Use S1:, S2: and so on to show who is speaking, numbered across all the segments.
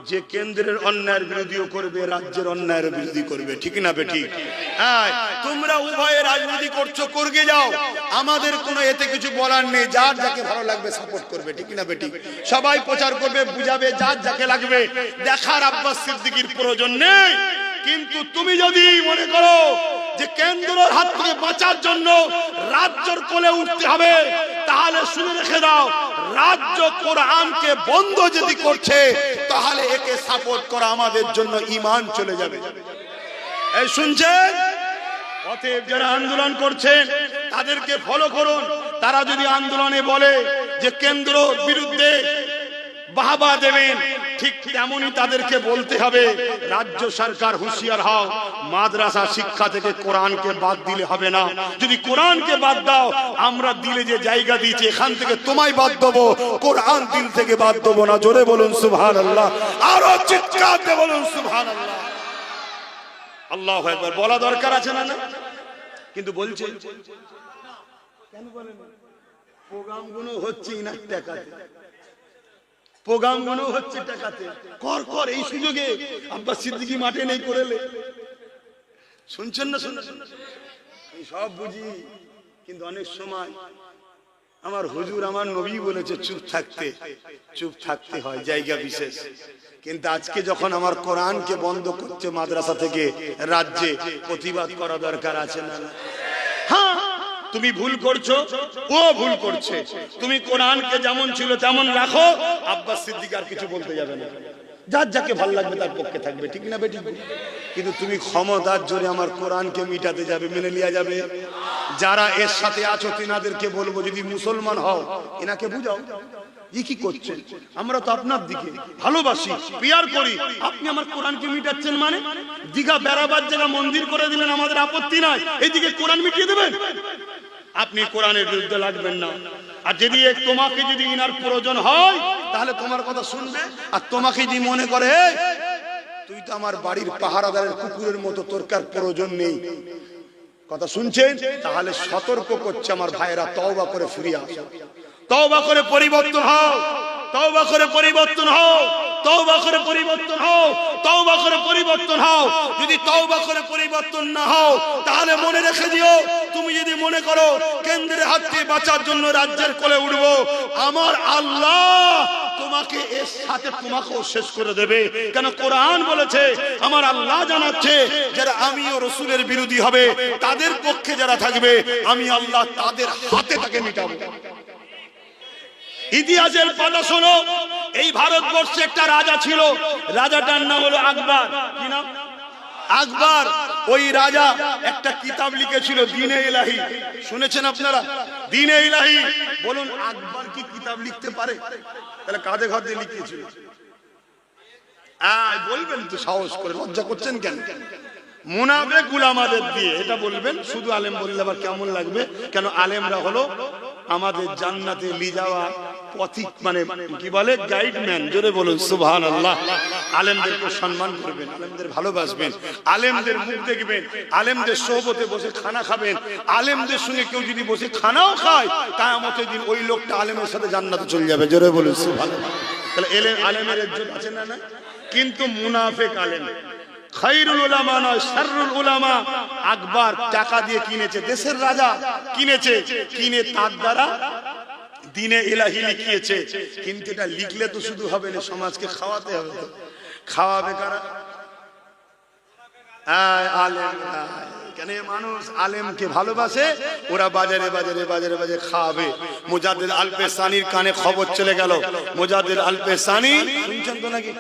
S1: যে কেন্দ্রের অন্যায়ের বিরোধীও করবে, রাজ্যের অন্যায়ের বিরোধী করবে, ঠিক না বেটি? হ্যাঁ, তোমরা উভয়ে রাজনীতি করছো, করগে যাও, আমাদের কোনো এতে কিছু বলার নেই। যার যাকে ভালো লাগবে সাপোর্ট করবে, ঠিক না বেটি? সবাই প্রচার করবে, বুঝাবে, যার যাকে লাগবে। দেখার আব্বাস সিদ্দিকীর প্রয়োজন নেই। কিন্তু তুমি যদি মনে করো যে কেন্দ্রের হাত থেকে বাঁচার জন্য রাজ্যের কোলে উঠতে হবে, তাহলে শুনে রেখে দাও, রাজ্য কোরআনকে বন্ধ যদি করছে, তাহলে একে সাপোর্ট করা আমাদের জন্য ঈমান চলে যাবে। এই শুনছেন? অতএব যারা আন্দোলন করছেন তাদেরকে ফলো করুন। তারা যদি আন্দোলনে বলে যে কেন্দ্র বিরুদ্ধে বাহবা দেবেন, ঠিক তেমনই তাদেরকে বলতে হবে রাজ্য সরকার হুঁশিয়ার হও, মাদ্রাসা শিক্ষা থেকে কোরআনকে বাদ দিলে হবে না। যদি কোরআনকে বাদ দাও, আমরা দিলে যে জায়গা দিয়েছি এখান থেকে তোমায় বাদ দেবো, কোরআন দিল থেকে বাদ দেবো না। জোরে বলুন সুবহানাল্লাহ, আরো চিৎকার দিয়ে বলুন সুবহানাল্লাহ। আল্লাহু আকবার বলা দরকার আছে না? কিন্তু বলছে কেন বলেন? প্রোগ্রামগুলো হচ্ছে ইনার টাকাতে, প্রোগ্রামগুলো হচ্ছে টাকাতে। কর এই সুযোগে আব্বাস সিদ্দিকী মাঠে নেই করেলে। শুনছেন না? শুনছেন? আমি সব বুঝি, কিন্তু অনেক সময় আমার হুজুর, আমার নবী বলেছে চুপ থাকতে হয় জায়গা বিশেষ। কিন্তু আজকে যখন আমার কোরআনকে বন্ধ করছে মাদ্রাসা থেকে রাজ্যে, প্রতিবাদ করা দরকার আছে না? হ্যাঁ, তুমি ভুল করছো, ও ভুল করছে। তুমি কোরআনকে যেমন ছিল তেমন রাখো, আব্বাস সিদ্দিক আর কিছু বলতে যাবে না। যার যাকে ভালো লাগবে তার পক্ষে থাকবে, ঠিক না বেটি? কিন্তু তুমি ক্ষমতার জোরে আমার কোরআনকে মিটাতে যাবে, মেনে লিয়া যাবে? যারা এর সাথে আছো তিনাদেরকে বলবো, যদি মুসলমান হও এনাকে বুঝাও কি করছেন। আমরা তো আপনার দিকে ভালোবাসি, পিয়ার করি, আপনি আমার কোরআনকে মিটাচ্ছেন মানে? দীঘা বেড়াবার জায়গা মন্দির করে দিলেন, আমাদের আপত্তি নাই, এইদিকে কোরআন মিটিয়ে দেবেন? আপনি কোরআনের বিরুদ্ধে লাগবেন না। আর যদি তোমাকে যদি ইনার প্রয়োজন হয়, তাহলে তোমার কথা শুনবে। আর তোমাকে যদি মনে করে তুই তো আমার বাড়ির পাহারাদারের কুকুরের মতো, তোর কার প্রয়োজন নেই, কথা শুনছেন, তাহলে সতর্ক করছে আমার ভাইয়েরা, তওবা করে ফিরে আসো, তওবা করে পরিবর্তন হও, তওবা করে পরিবর্তন হও, তওবা করে পরিবর্তন হও, তওবা করে পরিবর্তন হও। যদি তওবা করে পরিবর্তন না হও, তাহলে মনে রেখে দিও, তুমি যদি মনে করো কেন্দ্রের হাত থেকে বাঁচার জন্য রাজ্যের কোলে উঠবো, আমার আল্লাহ তোমাকে এর সাথে তোমাকেও শেষ করে দেবে। কেন? কোরআন বলেছে, আমার আল্লাহ জানাচ্ছে যারা আমি ও রাসূলের বিরোধী হবে, তাদের পক্ষে যারা থাকবে, আমি আল্লাহ তাদের হাতে তাকে মিটাবো। ইতিহাসের পাতা শোনো, এই ভারতবর্ষে একটা রাজা ছিল, রাজাটার নাম হলো আকবর। কি নাম? আকবর। ওই রাজা একটা কিতাব লিখেছিল, দীনে ইলাহি। শুনেছেন আপনারা? দীনে ইলাহি। বলুন, আকবর কি কিতাব লিখতে পারে? তাহলে কাঁধে ঘর দিয়ে লিখেছিল? বলবেন তো সাহস করে, লজ্জা করছেন কেন? মুনাফিক উলামাদের দিয়ে এটা বলবেন। শুধু আলেম বললে আবার কেমন লাগবে? কেন? আলেমরা হলো আমাদের জান্নাতে নিয়ে যাওয়া পথিক, মানে কি বলে, গাইডম্যান। জোরে বলুন সুবহানাল্লাহ। আলেমদেরকে সম্মান করবেন, আলেমদের ভালোবাসবেন, আলেমদের মুখ দেখবেন, আলেমদের সোহবতে বসে খানা খাবেন। আলেমদের সঙ্গে কেউ যদি বসে খানাও খায়, কিয়ামতের দিন ওই লোকটা আলেমের সাথে জান্নাতে চলে যাবে। জোরে বলুন সুবহানাল্লাহ। তাহলে আলেমের ইজ্জত আছে না? কিন্তু মুনাফিক আলেম খায়রুল উলামা নয়, শাররুল উলামা। আকবর টাকা দিয়ে কিনেছে, দেশের রাজা কিনেছে, কিনে তার দ্বারা দীনে ইলাহি লিখিয়েছে। কিন্তু এটা লিখলে তো শুধু হবে না, সমাজকে খাওয়াতে হবে। তো খাওয়াবে কারা? আলেমরা। কেন? মানুষ আলেমকে ভালোবাসে, ওরা বাজারে বাজারে বাজারে বাজারে খাওয়াবে। মুজাদ্দিদ আল পেসানির কানে খবর চলে গেল, মুজাদ্দিদ আল পেসানি, শুনছেন তো নাকি?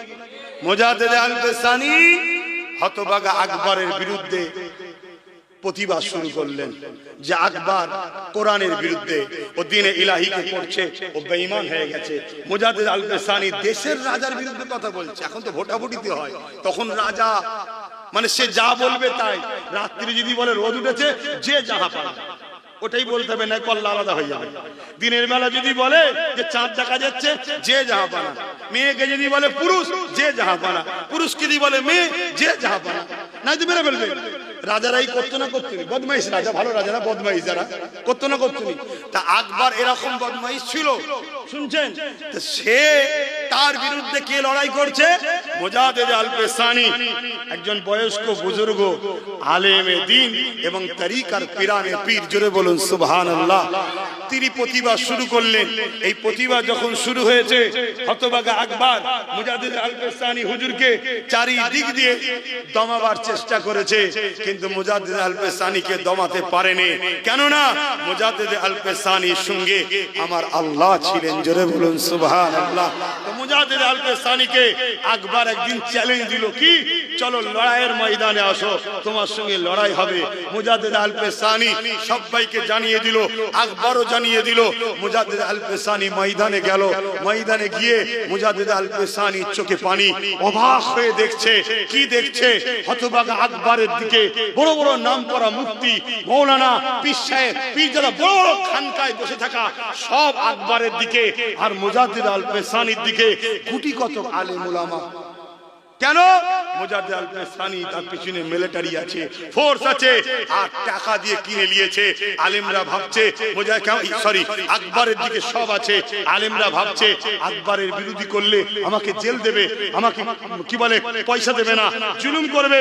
S1: মুজাদ্দিদ আল পেসানি হতভাগা আকবরের বিরুদ্ধে প্রতিবাদ শুরু করলেন যে আকবর কোরআনের বিরুদ্ধে, ও দ্বীনে ইলাহিকে করছে, ও বেঈমান হয়ে গেছে। মুজাদ্দিদ আল পেসানি দেশের রাজার বিরুদ্ধে কথা বলছে। এখন তো ভোটাভুটিতে হয়, তখন রাজা মানে সে যা বলবে তাই। রাত্রি যদি বলে রোদ উঠেছে, যে যাহা পারে ওটাই বলতে হবে, না কল্লা আলাদা হয়ে যাবে। দিনের বেলা যদি বলে যে চাঁদ দেখা যাচ্ছে, যে যাহা পানা। মেয়েকে যদি বলে পুরুষ, যে যাহা পানা। পুরুষকে যদি বলে মেয়ে, যে যাহা পানা। নাই তো মেরে ফেলবে। রাজারাই করতো না, করতো না বদমাইশ রাজা, ভালো রাজারা বদমাইশ যারা করতো না, করতো না। তা আকবর এরকম বদমাইশ ছিল, শুনছেন? সে তার বিরুদ্ধে কে লড়াই করছে? মুজাদ্দিদ আল-পেশানি, একজন বয়স্ক বুজুর্গ আলেমে দ্বীন এবং তরিকার পিরানে পীর। জোরে বলুন সুবহানাল্লাহ। তিনি প্রতিবাদ শুরু করলেন। এই প্রতিবাদ যখন শুরু হয়েছে, হতভাগা আকবর মুজাদ্দিদ আল-পেশানি হুজুরকে চারিদিক দিয়ে দমাবার চেষ্টা করেছে, কিন্তু মুজাদ্দিদ আল-পেশানিকে দমাতে পারেনি। কেননা মুজাদ্দিদ আল-পেশানির সঙ্গে আমার আল্লাহ ছিলেন। জোরে বলুন সুবহানাল্লাহ। তো মুজাদ্দিদ আল-পেশানিকে আকবর একদিন চ্যালেঞ্জ দিল, কি চলো লড়াইয়ের ময়দানে আসো, তোমার সঙ্গে লড়াই হবে। মুজাদ্দিদ আল-পেশানি সবাইকে জানিয়ে দিল, আকবরও জানিয়ে দিল। মুজাদ্দিদ আল-পেশানি ময়দানে গেল। ময়দানে গিয়ে মুজাদ্দিদ আল-পেশানি চোখে পানি, অবাক হয়ে দেখছে। কি দেখছে? হতভাগা আকবরের দিকে বড় বড় নাম করা মুফতি, মৌলানা, পীর সাহেব, পীর যারা বড় বড় খানকায় বসে থাকা সব আকবরের দিকে, আর মুজাদ্দিদ আল-পেশানির দিকে গুটি কত আলেম উলামা। কেন? মুজাদ্দিদ আল-পেশানি তার পিছনে মিলিটারি আছে, ফোর্স আছে, আর টাকা দিয়ে কিনে নিয়েছে। আলেমরা ভাবছে আকবরের দিকে সব আছে। আলেমরা ভাবছে আকবরের বিরোধী করলে আমাকে জেল দেবে, আমাকে কি বলে পয়সা দেবে না, জুলুম করবে।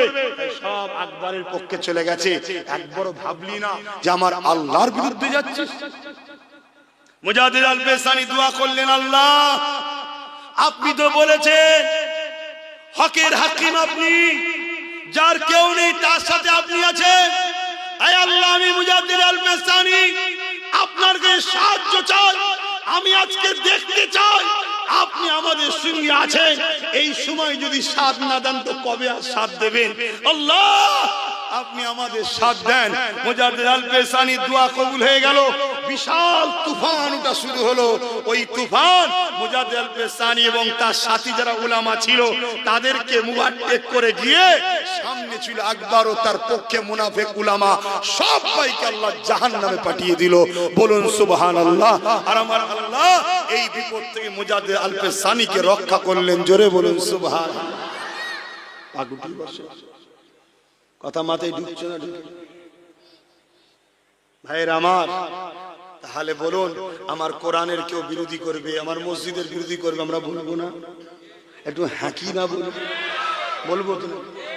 S1: সব আকবরের পক্ষে চলে গেছে। একবারও ভাবলি না যে আমার আল্লাহর বিরুদ্ধে যাচ্ছে? মুজাদ্দিদ আল-পেশানি দোয়া করলেন, আল্লাহ আপনি তো বলেছেন হকের হাকিম আপনি, যার কেউ নেই তার সাথে আপনি আছেন। আয় আল্লাহ, আমি মুজাদ্দিদ আল-পেশানি আপনার কাছে সাহায্য চাই। আমি আজকে দেখতে চাই আপনি আমাদের সঙ্গে আছেন। এই সময় যদি সাথ না দেন তো কবে আর সাথ দেবেন? আল্লাহ আপনি আমাদের সাথ দেন। মুজাদ্দিদ আল-পেশানি দোয়া কবুল হয়ে গেল। বিশাল তুফান ওটা শুরু হলো। ওই তুফান মুজাদ্দিদ আল-পেশানি এবং তার সাথী যারা উলামা ছিল তাদেরকে মুভাট্টেক করে গিয়ে সামনে ছিল আকবর ও তার পক্ষে মুনাফিক উলামা, সবাইকে আল্লাহ জাহান্নামে পাঠিয়ে দিল। বলুন সুবহানাল্লাহ। আর আমার আল্লাহ এই বিপদ থেকে মুজাদ্দিদ আল-পেশানিকে রক্ষা করলেন। জোরে বলুন সুবহানাল্লাহ। পাগুটি বসে কথা মাথায় ঢুকছে না? ভাইয়ের আমার, তাহলে বলুন আমার কোরআনের কেউ বিরোধী করবে, আমার মসজিদের বিরোধী করবে, আমরা বলবো না? একটু হাঁকি না বলবো তো?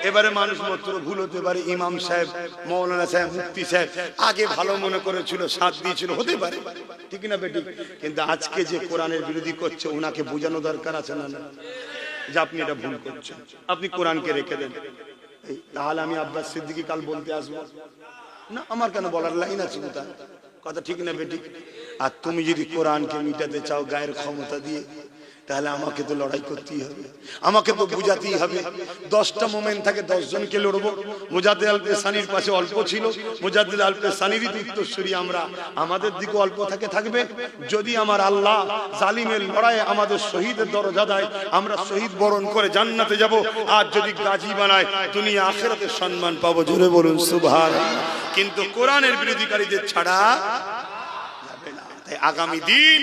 S1: এবারে মানুষ মাত্র ভুল হতে পারে। ইমাম সাহেব, মৌলানা সাহেব, মুফতি সাহেব আগে ভালো মনে করেছিল, সাথ দিয়েছিল, হতে পারে, ঠিক না বেটি? কিন্তু আজকে যে কোরআনের বিরোধী করছে ওনাকে বোঝানো দরকার আছে না, যে আপনি এটা ভুল করছেন, আপনি কোরআনকে রেখে দেন। তাহলে আমি আব্বাস সিদ্দিকী কাল বলতে আসবো না? আমার কেন বলার লাইন আছে কোথায়? কথা ঠিক না বেটি? আর তুমি যদি কোরআনকে মিটাতে চাও গায়ের ক্ষমতা দিয়ে, তাহলে আমাকে তো লড়াই করতেই হবে, আমাকে তো বুঝাতেই হবে। 10টা মোমেন্ট থাকে, 10 জনকে লড়বো। মুজাদ্দিদ আল-পেশানির পাশে অল্প ছিল, মুজাদ্দিদ আল-পেশানিরই উত্তরসূরি আমরা, আমাদের দিকে অল্প থাকবে। যদি আমার আল্লাহ জালিমের লড়াইয়ে আমাদের শহীদের দরজা দেয়, আমরা শহীদ বরণ করে জান্নাতে যাব। আর যদি গাজী বানায়, দুনিয়া আখিরাতে সম্মান পাবো। জোরে বলুন সুবহানাল্লাহ। কিন্তু কোরআনের বিরোধীকারীদের ছাড়া যাবে না। তাই আগামী দিন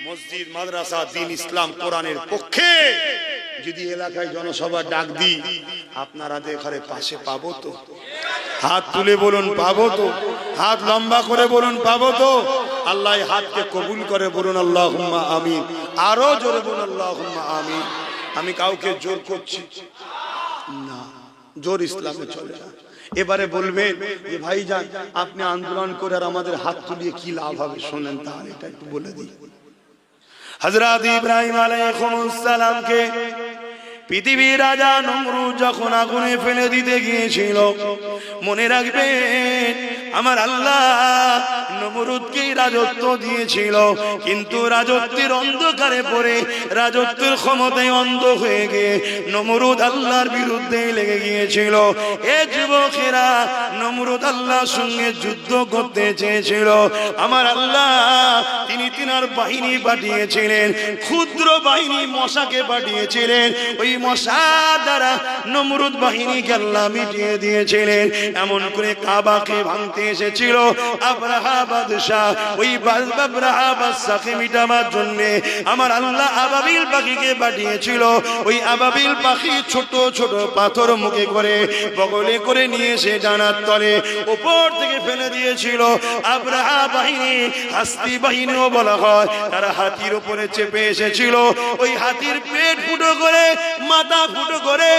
S1: মসজিদ, মাদ্রাসা, দ্বীন, ইসলাম, কোরআনের পক্ষে যদি এলাকায় জনসভা ডাক দিই, আপনাদের ঘরে পাশে পাবো তো? হাত তুলে বলুন পাবো তো? হাত লম্বা করে বলুন পাবো তো? আল্লাহ হাতকে কবুল করে বলুন আল্লাহুম্মা আমিন। আরো জোরে বলুন আল্লাহুম্মা আমিন। আমি কাউকে জোর করছি না, জোর ইসলামে চলে না। এবারে বলবেন যে ভাইজান আপনি আন্দোলন করে আর আমাদের হাত তুলিয়ে কি লাভ হবে? শোনেন তাহলে এটা একটু বলে দিই। হযরত ইব্রাহিম আলাইহিস সালামকে পৃথিবীর রাজা নমরুদ যখন আগুনে ফেলে দিতে গিয়েছিল, মনে রাখবেন আমার আল্লাহ নমরুদকে রাজত্ব দিয়েছিল, কিন্তু রাজত্বের অন্ধকারে পড়ে, রাজত্বের ক্ষমতায় অন্ধ হয়ে গিয়ে নমরুদ আল্লাহর বিরুদ্ধে লেগে গিয়েছিল। এ যুবকেরা, নমরুদ আল্লাহর সঙ্গে যুদ্ধ করতে চেয়েছিল। আমার আল্লাহ তিনি তিনার বাহিনী পাঠিয়েছিলেন, ক্ষুদ্র বাহিনী মশাকে পাঠিয়েছিলেন। ওই মশা দ্বারা নমরুদ বাহিনীকে আল্লাহ মিটিয়ে দিয়েছিলেন। এমন করে কাবাকে ভাঙতে
S2: ছুটে এসেছিল আবরাহা বাদশা। ওই আবরাহা বাদশাকে মিটাবার জন্য আমার আল্লাহ আবাবিল পাখিকে পাঠিয়েছিল। ওই আবাবিল পাখি ছোট ছোট পাথর মুখে করে বগলে করে নিয়ে এসে ডানার তলে উপর থেকে ফেলে দিয়েছিল। আবরাহা বাহিনী, হাস্তি বাহিনীও বলা হয়, তারা হাতির উপরে চেপে এসেছিল। ওই হাতির পেট ফুটো করে, মাথা ফুটো করে,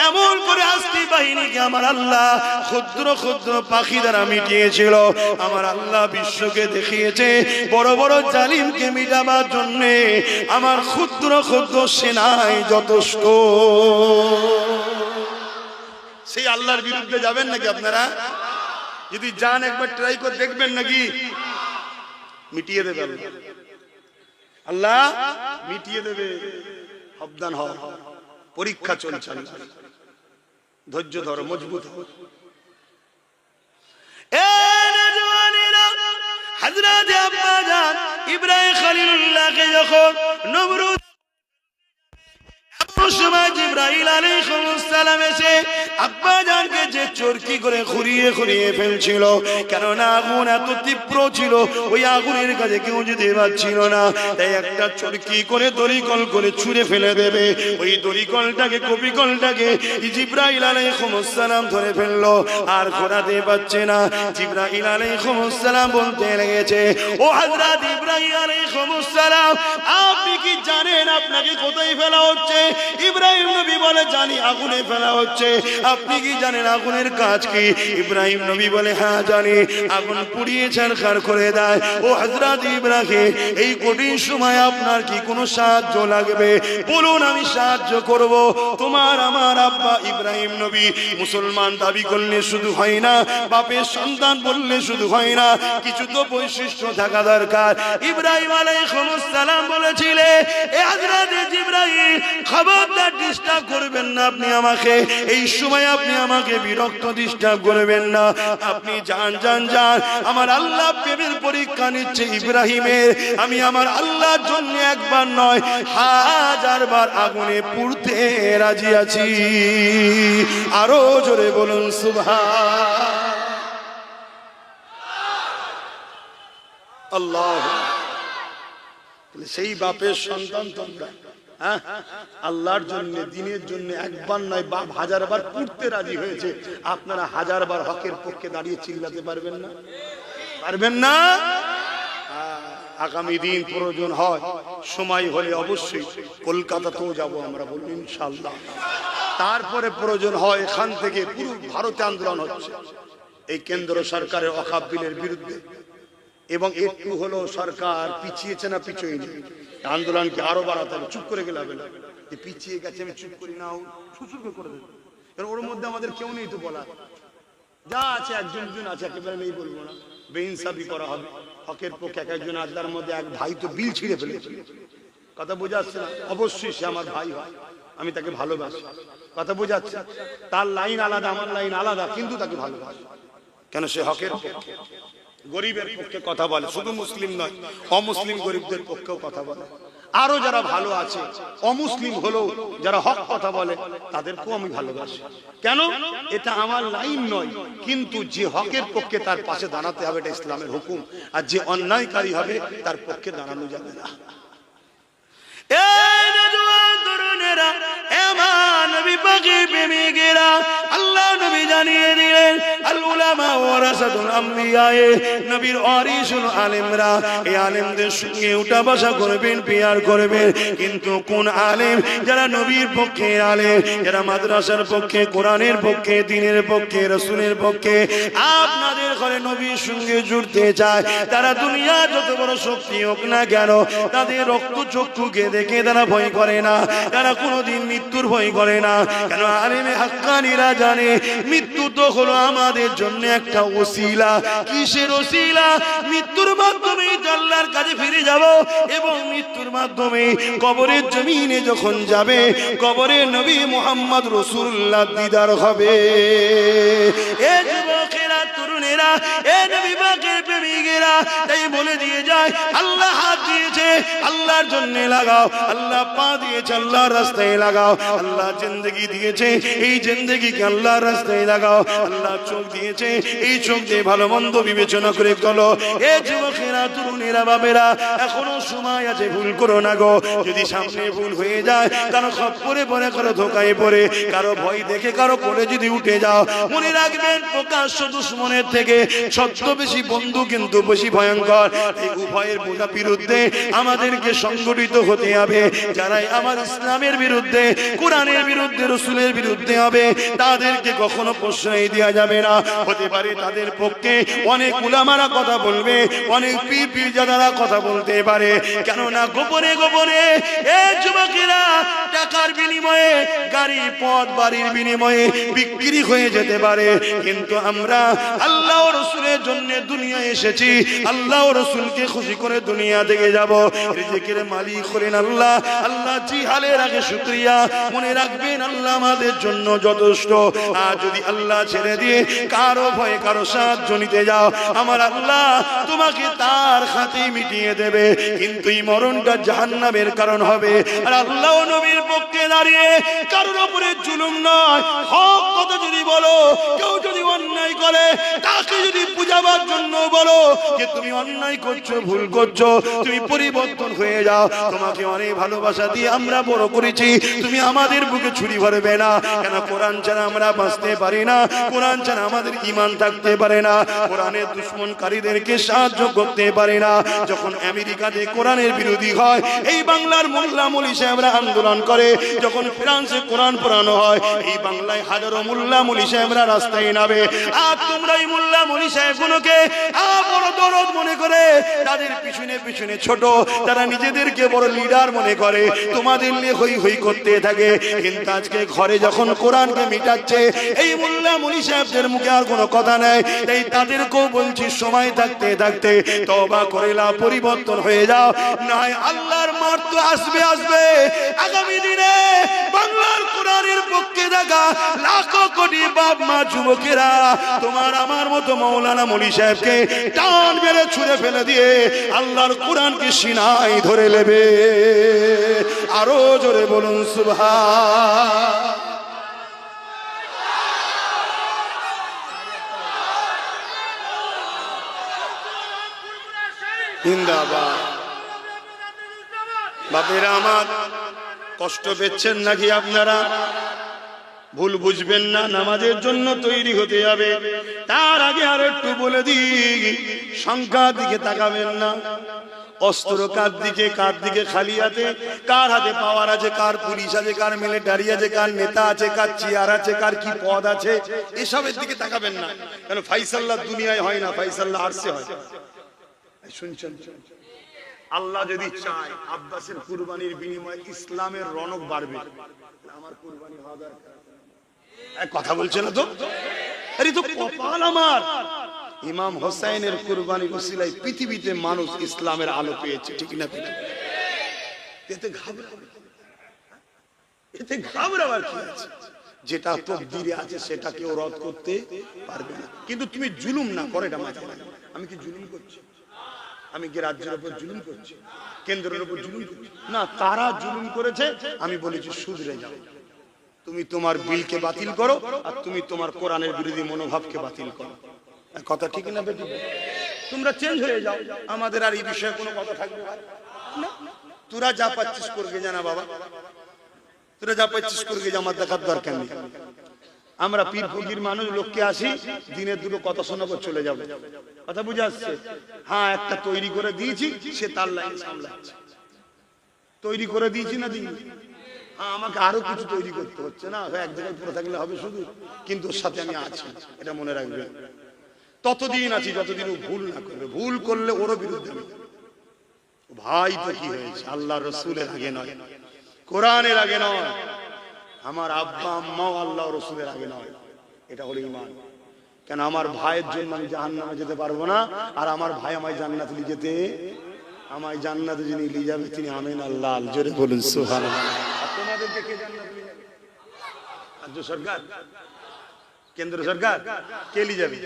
S2: এমন করে হাস্তি বাহিনীকে আমার আল্লাহ ক্ষুদ্র ক্ষুদ্র পাখি দ্বারা মিটিয়েছিল। আমার আল্লাহ বিশ্বকে দেখিয়েছে বড় বড় জালিমকে মিটাবার জন্য আমার ক্ষুদ্র ক্ষুদ্র সেনাই যথেষ্ট।
S1: সেই আল্লাহর বিরুদ্ধে যাবেন নাকি আপনারা? যদি যান একবার ট্রাই করে দেখবেন নাকি মিটিয়ে দেবে আল্লাহ, মিটিয়ে দেবে। সাবধান হও, পরীক্ষা চলছে, ধৈর্য ধরো, মজবুত হও।
S2: হযরত আব্বা জান ইব্রাহিম খলিলুল্লাহকে যখন নমরুদ সময় জিবরাইল আলাইহিস সালাম এসে আব্বা জানকে যে চরকি করে খুঁড়িয়ে খুঁড়িয়ে ফেলছিল, কেননা আগুন এত তীব্র ছিল, ওই আগুনের কাছে কেউ যেতে পারছিল না। তাই একটা চরকি করে দড়িকল করে ছুঁড়ে ফেলে দেবে। ওই দড়িকলটাকে, কপিকলটাকে জিবরাইল আলাইহিস সালাম ধরে ফেললো, আর ঘোরাতে পারছে না। জিবরাইল আলাইহিস সালাম বলতে লেগেছে, ও হযরত ইব্রাহিম আলাইহিস সালাম, আপনি কি জানেন আপনাকে কোথায় ফেলা হচ্ছে? ইব্রাহিম নবী বলে, জানি, আগুনে ফেলা হচ্ছে। আপনি কি জানেন আগুনের কাজ কি? ইব্রাহিম নবী বলে, হ্যাঁ জানি, আগুন পুড়িয়ে ছারখার করে দেয়। ও হযরত ইব্রাহিম, এই কঠিন সময় আপনার কি কোনো সাহায্য লাগবে? বলুন, আমি সাহায্য করব। তোমার আমার আব্বা ইব্রাহিম নবী মুসলমান দাবি করলে শুধু হয় না, বাপের সন্তান বললে শুধু হয় না, কিছু তো বৈশিষ্ট্য থাকা দরকার। ইব্রাহিম আলাইহিস সালাম বলেছিলেন, এ হযরত ইব্রাহিম, খবরদার ডিস্টার্ব করবেন না আপনি আমাকে, এই সময় আপনি আমাকে বিরক্ত ডিস্টার্ব করবেন না, আপনি যান যান যান। আমার আল্লাহ প্রেমের পরীক্ষা নিচ্ছে ইব্রাহিমের। আমি আমার আল্লাহর জন্য একবার নয়, 1000 বার আগুনে পুড়তে রাজি আছি। আরো জোরে বলুন সুবহান
S1: আল্লাহ। সেই বাপের সন্তান তোমরা, আল্লাহর জন্য, দিনের জন্য একবার নয়, বাপ 1000 বার পুড়তে রাজি হয়েছে। আপনারা 1000 বার হকের পক্ষে দাঁড়িয়ে চিল্লাতে পারবেন না? পারবেন না? আগামী দিন প্রয়োজন হয়, সময় হলে অবশ্যই কলকাতাতেও যাব আমরা, বলুন ইনশাআল্লাহ। তারপরে প্রয়োজন হয় এখান থেকে পুরো ভারতে আন্দোলন হচ্ছে এই কেন্দ্র সরকারের ওয়াকফ বিলের বিরুদ্ধে, এবং একটু হলো সরকার পিছিয়েছে না পিছোয়নি, আন্দোলনকে আরো বাড়াতে হবে। চুপ করে গেলে হবে না, যে পিছিয়ে গেছে আমি চুপ করি না, সুসুরকে করে দেবে। কারণ ওর মধ্যে আমাদের কেউ নেই তো বলা, যা আছে একজন দুজন আছে, একেবারে নেই বলবো না, বেইনসাফি করা হবে। হকের পক্ষে এক একজন আল্লাহর মধ্যে এক ভাই তো বিল ছিঁড়ে ফেলেছে, কথা বোঝাচ্ছে না? অবশ্যই সে আমার ভাই হয়, আমি তাকে ভালোবাসি, কথা বোঝাচ্ছে? তার লাইন আলাদা, আমার লাইন আলাদা, কিন্তু তাকে ভালোবাসি। কেন? সে হকের পক্ষে, গরিবের পক্ষে কথা বলে। শুধু মুসলিম নয়, অমুসলিম গরিবদের পক্ষেও কথা বলে। আরো যারা ভালো আছে, অমুসলিম হলেও যারা হক কথা বলে, তাদেরকেও আমি ভালোবাসি। কেন? এটা আমার লাইন নয়, কিন্তু যে হকের পক্ষে তার পাশে দাঁড়াতে হবে, এটা ইসলামের হুকুম। আর যে অন্যায়কারী হবে তার পক্ষে দাঁড়ানো যাবে না। আল্লাহ নবী জানিয়ে দিলেন, আল উলামা ওয়ারাসাতুল আম্বিয়া, নবীর ওয়ারিস হলো আলেমরা। এই আলেমদের সঙ্গে উঠা বসা করবেন, পিয়ার করবেন, কিন্তু কোন আলেম? যারা নবীর পক্ষে আলেম, যারা মাদ্রাসার পক্ষে, কোরআনের পক্ষে, দ্বীনের পক্ষে, রাসূলের পক্ষে। আপনাদের ঘরে নবীর সঙ্গে জুড়তে চায়, তারা দুনিয়া যত বড় শক্তি হোক না কেন, তাদের রক্ত চক্ষুকে দেখে তারা ভয় করে না, তারা কোনোদিন মৃত্যুর ভয় করে না। কেন? আলেমে হাক্কানীরা জানে মৃত্যু তো হলো আমাদের জন্য একটা ওসিলা। কিসের ওসিলা? মৃত্যুর মাধ্যমে আল্লাহর কাছে ফিরে যাব, এবং মৃত্যুর মাধ্যমে কবরের জমিনে যখন যাবে, কবরে নবী মুহাম্মদ রাসূলুল্লাহ দিদার হবে। এ যুবকেরা, তরুণেরা,
S2: যুবকেরা, এ নবী পাকের প্রেমিকেরা, তাই বলে দিয়ে যায় আল্লাহ হাত দিয়েছে আল্লাহর জন্য লাগাও, আল্লাহ পা দিয়েছে আল্লাহর রাস্তায় লাগাও, আল্লাহ জিন্দেগি দিয়েছে এই জিন্দেগিকে আল্লাহর রাস্তায় লাগাও, আল্লাহ চোখ দিয়েছে এই চোখ দিয়ে ভালো মন্দ বিবেচনা করে চলো। এ যুবকেরা, তরুণেরা, বাবেরা, এখনো সময় আছে, ভুল করো না গো। যদি সামনে ভুল হয়ে যায়, কারো খপ্পরে পড়ে, কারো ধোকায় পড়ে, কারো ভয় দেখে কারো কোলে যদি উঠে যাও, মনে রাখবেন প্রকাশ্য দুশ্মনের থেকে ছদ্মবেশী বন্ধু কিন্তু বেশি ভয়ঙ্কর। এই উভয়ের বিরুদ্ধে আমাদেরকে সংগঠিত হতে হবে। যারাই আমার ইসলামের বিরুদ্ধে, কোরআনের বিরুদ্ধে, রসুলের বিরুদ্ধে হবে, তাদেরকে কখনো প্রশ্রয় দেওয়া যাবে না। হতে পারে তাদের পক্ষে অনেক উলামারা কথা বলবে, অনেক পীর পীরজাদারা কথা বলতে পারে, কেননা গোপনে গোপনে এ যুবকেরা টাকার বিনিময়ে, গাড়ি পথ বাড়ির বিনিময়ে বিক্রি হয়ে যেতে পারে। কিন্তু আমরা আল্লাহ ও রসুলের জন্য দুনিয়ায় এসেছি, আল্লাহ ও রসুলকে খুশি করে দুনিয়া থেকে যাব। রিজিকের মালিক হলেন আল্লাহ। আল্লাহ জিহালের আগে শুকরিয়া। মনে রাখবেন আল্লাহ আমাদের জন্য যথেষ্ট। আর যদি আল্লাহ ছেড়ে দিয়ে কারো ভয়ে কারো সাহায্য নিতে যাও, আমার আল্লাহ তোমাকে তার খাতে মিটিয়ে দেবে, কিন্তু এই মরণটা জাহান্নামের কারণ হবে। আর আল্লাহ ও নবীর পক্ষে দাঁড়িয়ে কারোর উপরে জুলুম নয়, হক কথা যদি বলো, কেউ যদি অন্যায় করে তাকে যদি বুঝাবার জন্য বলো যে তুমি অন্যায় করছো, ভুল করছো, তুমি পরিবর্তন হয়ে যাও, তোমাকে অনেক ভালোবাসা দিয়ে আমরা বড় করেছি, তুমি আমাদের বুকে ছুরি ভরবে না। কেন? কোরআন ছাড়া আমরা বাঁচতে পারি না, কোরআন ছাড়া আমাদের ঈমান থাকতে পারে না, কোরআনের দুশমনকারীদেরকে সাহায্য করতে পারে না। যখন আমেরিকাতে কোরআনের বিরোধী হয়, এই বাংলার মোল্লা মৌলী সাহেবরা আন্দোলন করে, যখন ফ্রান্সে কোরআন পড়ানো হয়, এই বাংলায় হাজারো মোল্লা মৌলী সাহেবরা রাস্তায় নামে। আর তোমরা এই মোল্লা মৌলী সাহেবগুলোকে বড় দরদ মনে করে তাদের পিছনে পিছনে ছোট, তারা নিজেদেরকে বড় লিডার মনে করে, তোমাদের নিয়ে হই হই করতে থাকে। কিন্তু আজকে ঘরে যখন কোরআনকে মিটাচ্ছে, এই মোল্লা মৌলী সাহেবদের মুখে আর কোনো কথা নেই। তাই তাদেরকেও বলছি, সময় থাকতে থাকতে তওবা করে নাও, পরিবর্তন হয়ে যাও, নয় আল্লাহর মার তো আসবে আসবে। আগামী দিনে বাংলার কোরআনের পক্ষে থাকা লাখো কোটি বাপ মা যুবকেরা তোমার আমার মতো মৌলানা মৌলী সাহেবকে টান মেরে ছুঁড়ে ফেলে দিয়ে আল্লাহর কোরআনকে সিনায় ধরে নেবে। আরো জোরে বলুন সুবহান। জিন্দাবাদ। বাপেরা আমার, কষ্ট পেচ্ছেন নাকি আপনারা? ভুল বুঝবেন না, নামাজের জন্য তৈরি হতে হবে। তার আগে আর একটু বলে দিই, সংখ্যার দিকে তাকাবেন না, অস্ত্র কার দিকে, কার দিকে খালি হাতে, কার হাতে পাওয়ার আছে, কার পুলিশ আছে, কার মিলিটারি আছে, কার নেতা আছে, কার চেয়ার আছে, কার কি পদ আছে, এসবের দিকে তাকাবেন না। কেন? ফাইসাল্লাহ দুনিয়ায় হয় না, ফাইসাল্লাহ আরশে হয়। শুনছেন? আল্লাহ যদি চায় আব্বাসের কুরবানির বিনিময়ে ইসলামের রনক বাড়বে, আমার কুরবানি হওয়া দরকার। কথা বলছে না তো? আরে তো কপাল আমার, ইমাম হোসেনের কুরবানির ওসিলায় পৃথিবীতে মানুষ ইসলামের আলো পেয়েছে, ঠিক না? এতে ঘাবড়াবার কি আছে? যেটা তকদিরে আছে সেটা কেউ রদ করতে পারবে না। কিন্তু তুমি জুলুম না করে, এটা মাথায় রাখবে। আমি কি জুলুম করছি? আমি কি রাজ্যের উপর জুলুম করছি? কেন্দ্রের উপর জুলুম করছি? না, তারা জুলুম করেছে, আমি বলেছি শুধরে যাও। তুমি তোমার বিলকে বাতিল করো, আর তুমি তোমার কোরআনের বিরোধী মনোভাবকে বাতিল করো। কথা ঠিক না বেটি? তোমরা চেঞ্জ হয়ে যাও, আমাদের আর এই বিষয়ে কোনো কথা থাকবে না। তোরা যা পাচ্ছিস করবে জানা বাবা, তোরা যা পাচ্ছিস করবে, আমার দেখার দরকার নেই। আমরা পীর ফকির মানুষ, লোককে আসি, দিনে দুটো কথা শোনাবো, চলে যাবো। কথা বুঝে আসছে? হ্যাঁ, একটা তৈরি করে দিয়েছি, সে তার লাইন সামলাচ্ছে। তৈরি করে দিয়েছি না দিই? হ্যাঁ, আমাকে আরো কিছু তৈরি করতে হচ্ছে না, এক জায়গায় পড়ে থাকলে হবে শুধু। কিন্তু ওর সাথে আমি আছি, এটা মনে রাখবে। ততদিন আছি যতদিন ও ভুল না করবে। ভুল করলে ওরও বিরুদ্ধে ভাই তো কি হয়েছে? আল্লাহ রসুলের আগে নয়, কোরআনের আগে নয়, আমার আব্বা আম্মাও আল্লাহ রসুলের আগে নয়। এটা হলো ঈমান। কেন? আমার ভাইয়ের জন্য আমি জাহান্নামে যেতে পারবো না, আর আমার ভাই আমায় জান্নাতে নিয়ে যেতে, আমায় জান্নাতে যিনি নিয়ে যাবে তিনি আমিন আল্লাহ। জোরে বলুন সুবহানাল্লাহ। তোমাদেরকে কে জান্নাতে নিয়ে যাবে? রাজ্য সরকার?
S1: কেন্দ্র সরকার কে লি যাবে?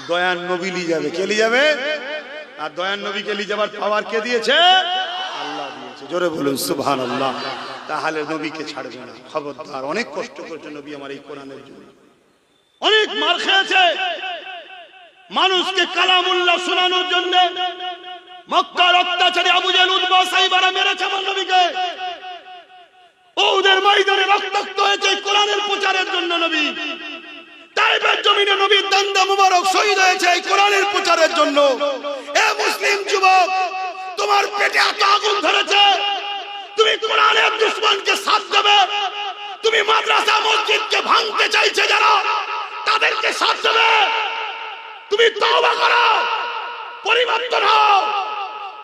S1: দয়ান নবী লি যাবে। কে লি যাবে? আর দয়ান নবীকে লি যাবার পাওয়ার কে দিয়েছে? আল্লাহ দিয়েছে। জোরে বলুন সুবহানাল্লাহ। তাহলে নবীকে ছাড়বে না, খবরদার। অনেক কষ্ট করেছে নবী আমার এই কোরআনের জন্য, অনেক মার খেয়েছে মানুষকে কালামুল্লাহ শোনানোর জন্য। মক্কার অত্যাচারী আবু জেহেল উতবা সাইবারা মেরেছে আমার নবীকে। ওদের ময়দানে রক্তাক্ত হয়েছে কোরআনের প্রচারের জন্য নবী। তাইফের জমিনে নবীর দান্দা মুবারক শহীদ হয়েছে এই কোরআনের প্রচারের জন্য। এ মুসলিম যুবক, তোমার পেটে এত আগুন ধরেছে, তুমি কোরআনের দুশমনকে সাথ দেবে, তুমি মাদ্রাসা মসজিদকে ভাঙতে চাইছে যারা, তাদেরকে সাথ দেবে। তুমি তওবা করো, পরিবর্তন হও।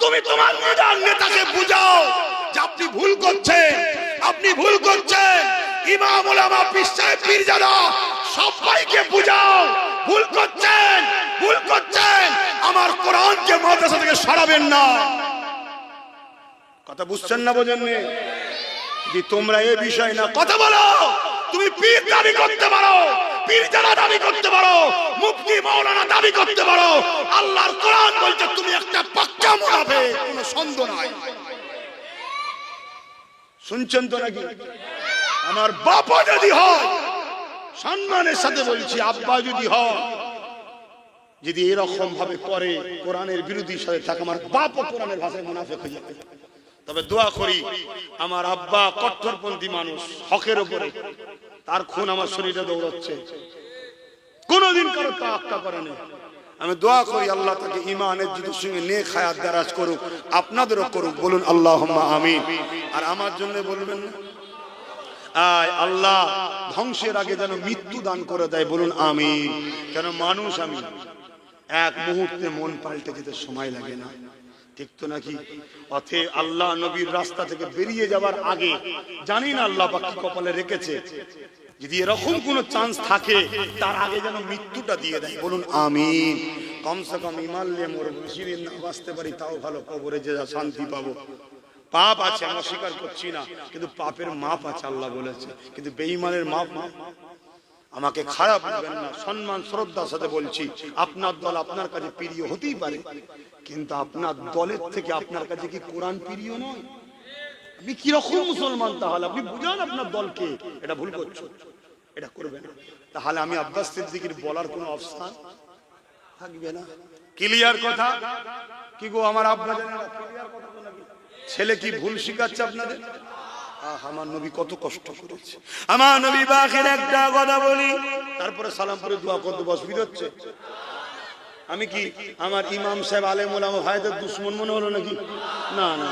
S1: তুমি তোমার লিডার নেতাকে বুঝাও যে আপনি ভুল করছেন, আপনি ভুল করছেন। ইমাম ওলামা পীর সাহেব পীরজাদা সবাইকে বুঝাও, ভুল করছেন, ভুল করছেন। আমার কোরআনকে মাদ্রাসা থেকে সরাবেন না। কথা বুঝছেন না? বোঝেন না? যে তোমরা এই বিষয় না কথা বলো। তুমি পীর দাবি করতে পারো, পীরজাদা দাবি করতে পারো, মুফতি মাওলানা দাবি করতে পারো। আল্লাহর কোরআন বলছে তুমি একটা পাক্কা মুনাফিক, কোনো সন্দেহ নাই। শুনছেন তো নাকি? আমার বাবা যদি হয়, সম্মানের সাথে বলছি, আব্বা যদি হয়, যদি এরকম ভাবে করে কোরআনের বিরোধীর সাথে থাকে, আমার বাপও কোরআনের ভাষায় মুনাফিক হয়ে যাবে। তবে দোয়া করি, আমার আব্বা কট্টরপন্থী মানুষ, হকের উপরে, তার খুন আমার শরীরে দৌড়াচ্ছে, কোনদিন কারো তাওয়াক্কা করে না। আমি দোয়া করি আল্লাহ তাকে ঈমানের যুদ্ধের সঙ্গে নেক হায়াত দারাজ করুক, আপনাদেরও করুক। বলুন আল্লাহুম্মা আমিন। আর আমার জন্য বলবেন না, আয় আল্লাহ ধ্বংসের আগে যেন মৃত্যু দান করে দেয়। বলুন আমিন। কেন মানুষ আমি, এক মুহূর্তে মন পাল্টে যেতে সময় লাগে না, ঠিক তো নাকি? অতএব আল্লাহ নবীর রাস্তা থেকে বেরিয়ে যাবার আগে জানি না আল্লাহ পাক কি কপালে রেখেছে, যদি এরকম কোন চান্স থাকে তার আগে যেন মৃত্যুটা দিয়ে দেয়। বলুন আমিন। কমসে কম ইমান নিয়ে মরবো, বেশি দিন না বাঁচতে পারি তাও ভালো, কবরে যে শান্তি পাবো। পাপ আছে, আমি অস্বীকার করছি না, কিন্তু পাপের মাপ আছে আল্লাহ বলেছে, কিন্তু বেঈমানের মাপ না। আমাকে খারাপ ভাববেন না, সম্মান শ্রদ্ধার সাথে বলছি, আপনার দল আপনার কাছে প্রিয় হতেই পারে, কিন্তু আপনার দলের থেকে আপনার কাছে কি কোরআন প্রিয় নয়? আপনি কিরকম মুসলমান? তাহলে আপনি বুঝান আপনার দলকে, এটা ভুল করছো, এটা করবে না। তাহলে আমি আব্বাস সিদ্দিকীর বলার কোনো অবস্থান থাকবে না। ক্লিয়ার কথা কি গো আমার আব্বা? ক্লিয়ার কথা তো নাকি? ছেলে কি ভুল শিখাচ্ছে আপনাদের? আমার নবী কত কষ্ট করেছে। আমার নবী বাখের একটা কথা বলি, তারপরে সালাম করে দোয়া করতে অসুবিধা হচ্ছে? আমি কি আমার ইমাম সাহেব আলেম ওলামা ভাইদের দুশ্মন মনে হলো নাকি? না না।